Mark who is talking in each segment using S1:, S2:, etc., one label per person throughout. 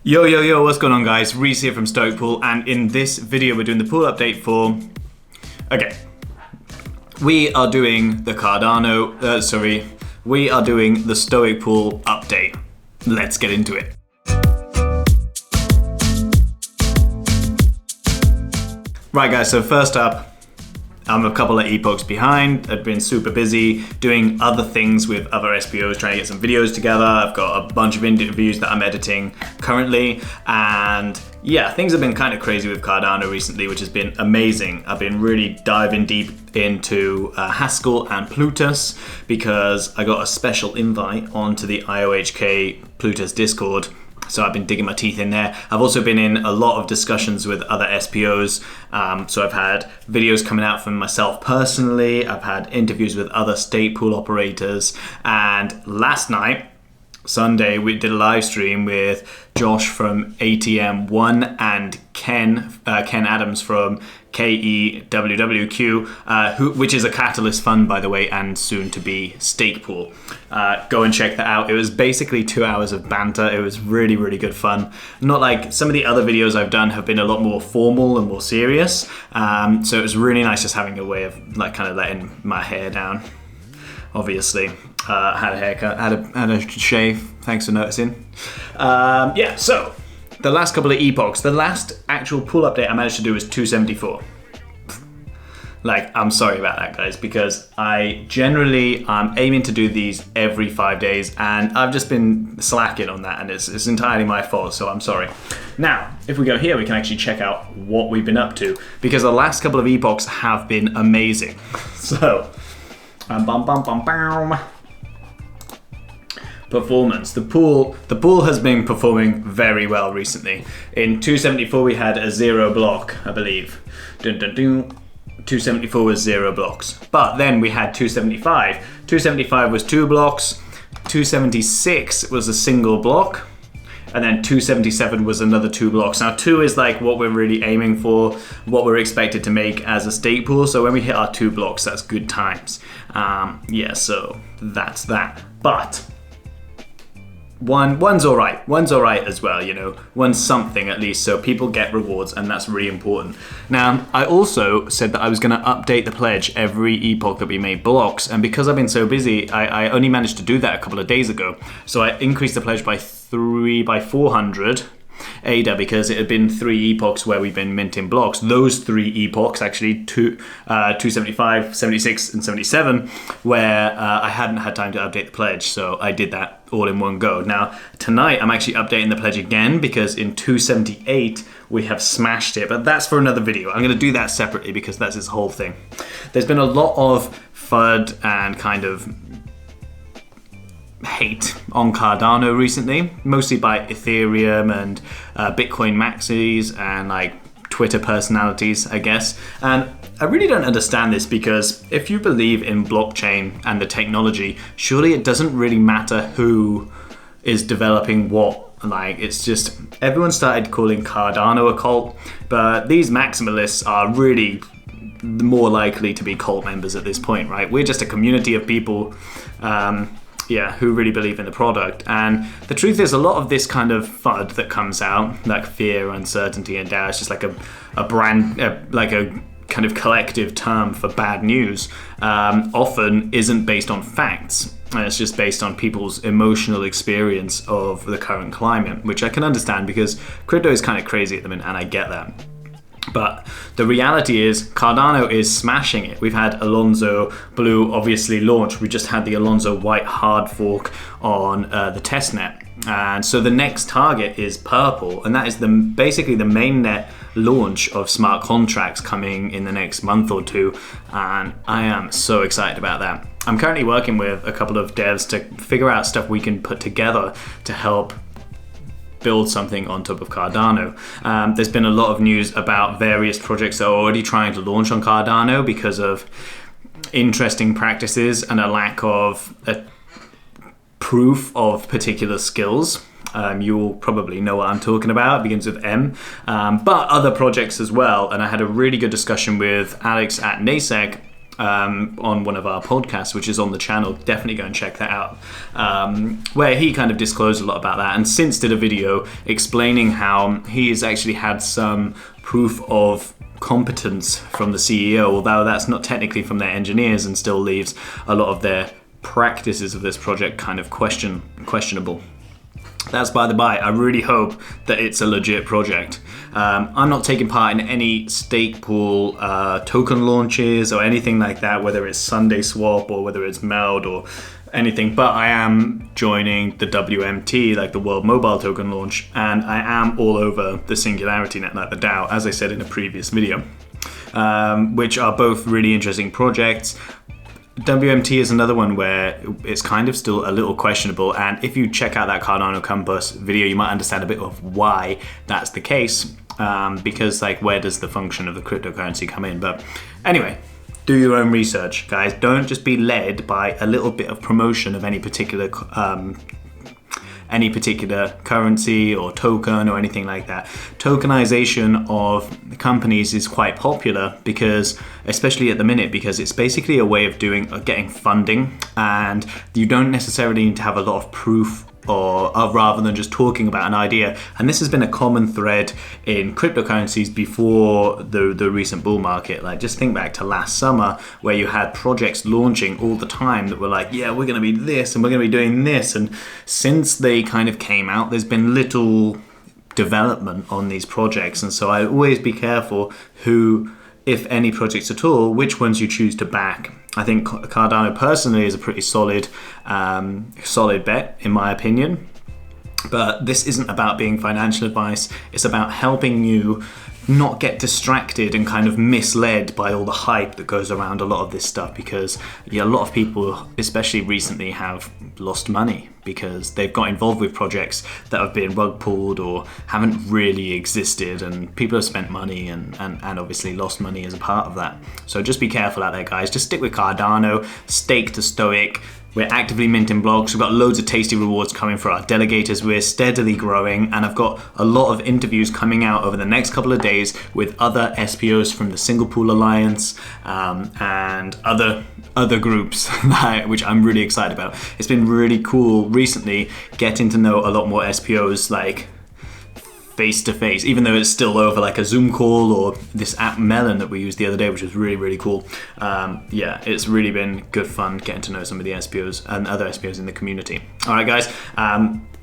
S1: Yo, what's going on guys? Rhys here from Stoic Pool, and in this video we're doing the pool update for... we are doing the we are doing the Stoic Pool update. Let's get into it. Right guys, so first up, I'm a couple of epochs behind. I've been super busy doing other things with other SPOs, trying to get some videos together. I've got a bunch of interviews that I'm editing currently. And yeah, things have been kind of crazy with Cardano recently, which has been amazing. I've been really diving deep into Haskell and Plutus because I got a special invite onto the IOHK Plutus Discord. So I've been digging my teeth in there. I've also been in a lot of discussions with other SPOs. So I've had videos coming out from myself personally. I've had interviews with other stake pool operators. And last night, Sunday, we did a live stream with Josh from ATM1 and Ken Adams from KEWW which is a Catalyst fund, by the way, and soon to be Stake Pool. Go and check that out. It was basically 2 hours of banter. It was really, really good fun. Not like some of the other videos I've done have been a lot more formal and more serious. So it was really nice just having a way of like kind of letting my hair down. Obviously, had a haircut, had a shave. Thanks for noticing. Yeah, so the last couple of epochs, the last actual pool update I managed to do was 274. Like, I'm sorry about that, guys, because I'm aiming to do these every 5 days, and I've just been slacking on that, and it's entirely my fault, so I'm sorry. Now, if we go here, we can actually check out what we've been up to, because the last couple of epochs have been amazing. So, performance. The pool has been performing very well recently. In 274 we had a 0 block, I believe. 274 was 0 blocks. But then we had 275. 275 was 2 blocks. 276 was a single block. And then 277 was another 2 blocks. Now 2 is like what we're really aiming for, what we're expected to make as a stake pool. So when we hit our 2 blocks, that's good times. Yeah, so that's that. But one's all right. One's all right as well, you know. One's something at least, so people get rewards, and that's really important. Now, I also said that I was going to update the pledge every epoch that we made blocks, and because I've been so busy, I only managed to do that a couple of days ago. So I increased the pledge by 400 ADA because it had been 3 epochs where we've been minting blocks. Those 3 epochs, actually, 275, 76, and 77, where I hadn't had time to update the pledge, so I did that all in one go. Now, tonight I'm actually updating the pledge again because in 278 we have smashed it, but that's for another video. I'm going to do that separately because that's its whole thing. There's been a lot of FUD and kind of hate on Cardano recently, mostly by Ethereum and Bitcoin maxis and like Twitter personalities, I guess. And I really don't understand this because if you believe in blockchain and the technology, surely it doesn't really matter who is developing what. Like, it's just everyone started calling Cardano a cult, but these maximalists are really more likely to be cult members at this point, right? We're just a community of people who really believe in the product. And the truth is, a lot of this kind of FUD that comes out, like fear, uncertainty, and doubt, is just like a kind of collective term for bad news, often isn't based on facts. And it's just based on people's emotional experience of the current climate, which I can understand because crypto is kind of crazy at the minute, and I get that. But the reality is Cardano is smashing it. We've had Alonzo Blue obviously launch. We just had the Alonzo White hard fork on the testnet. And so the next target is Purple, and that is basically the mainnet launch of smart contracts coming in the next month or two. And I am so excited about that. I'm currently working with a couple of devs to figure out stuff we can put together to help build something on top of Cardano. There's been a lot of news about various projects that are already trying to launch on Cardano because of interesting practices and a lack of proof of particular skills. You'll probably know what I'm talking about. It begins with M. But other projects as well. And I had a really good discussion with Alex at Nasec on one of our podcasts, which is on the channel. Definitely go and check that out, where he kind of disclosed a lot about that, and since did a video explaining how he has actually had some proof of competence from the CEO, although that's not technically from their engineers, and still leaves a lot of their practices of this project kind of questionable. That's by the by. I really hope that it's a legit project. I'm not taking part in any stake pool token launches or anything like that, whether it's Sunday Swap or whether it's Meld or anything, but I am joining the WMT, like the World Mobile Token launch, and I am all over the Singularity Net, like the DAO, as I said in a previous video, which are both really interesting projects. WMT is another one where it's kind of still a little questionable, and if you check out that Cardano Campus video, you might understand a bit of why that's the case, because like, where does the function of the cryptocurrency come in? But anyway, do your own research, guys. Don't just be led by a little bit of promotion of any particular currency or token or anything like that. Tokenization of companies is quite popular because, especially at the minute, because it's basically a way of getting funding, and you don't necessarily need to have a lot of proof or rather than just talking about an idea. And this has been a common thread in cryptocurrencies before the recent bull market. Like, just think back to last summer where you had projects launching all the time that were like, yeah, we're going to be this and we're going to be doing this. And since they kind of came out, there's been little development on these projects. And so I always be careful who, if any projects at all, which ones you choose to back. I think Cardano personally is a pretty solid bet, in my opinion. But this isn't about being financial advice. It's about helping you not get distracted and kind of misled by all the hype that goes around a lot of this stuff, because a lot of people, especially recently, have lost money because they've got involved with projects that have been rug pulled or haven't really existed, and people have spent money and obviously lost money as a part of that. So just be careful out there, guys. Just stick with Cardano, stake to Stoic. We're actively minting blocks. We've got loads of tasty rewards coming for our delegators. We're steadily growing, and I've got a lot of interviews coming out over the next couple of days with other SPOs from the Single Pool Alliance and other groups, which I'm really excited about. It's been really cool recently getting to know a lot more SPOs, like face to face, even though it's still over like a Zoom call or this app Melon that we used the other day, which was really, really cool. Yeah, it's really been good fun getting to know some of the SPOs and other SPOs in the community. All right, guys.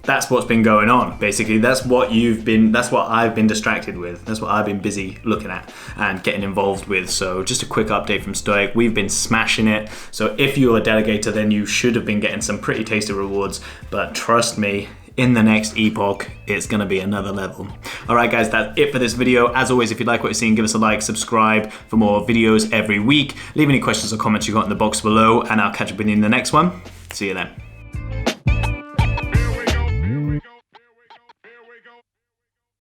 S1: That's what's been going on. Basically, that's what I've been distracted with. That's what I've been busy looking at and getting involved with. So just a quick update from Stoic. We've been smashing it. So if you're a delegator, then you should have been getting some pretty tasty rewards. But trust me, in the next Epoch, it's going to be another level. All right, guys, that's it for this video. As always, if you like what you're seeing, give us a like, subscribe for more videos every week. Leave any questions or comments you got in the box below, and I'll catch up with you in the next one. See you then.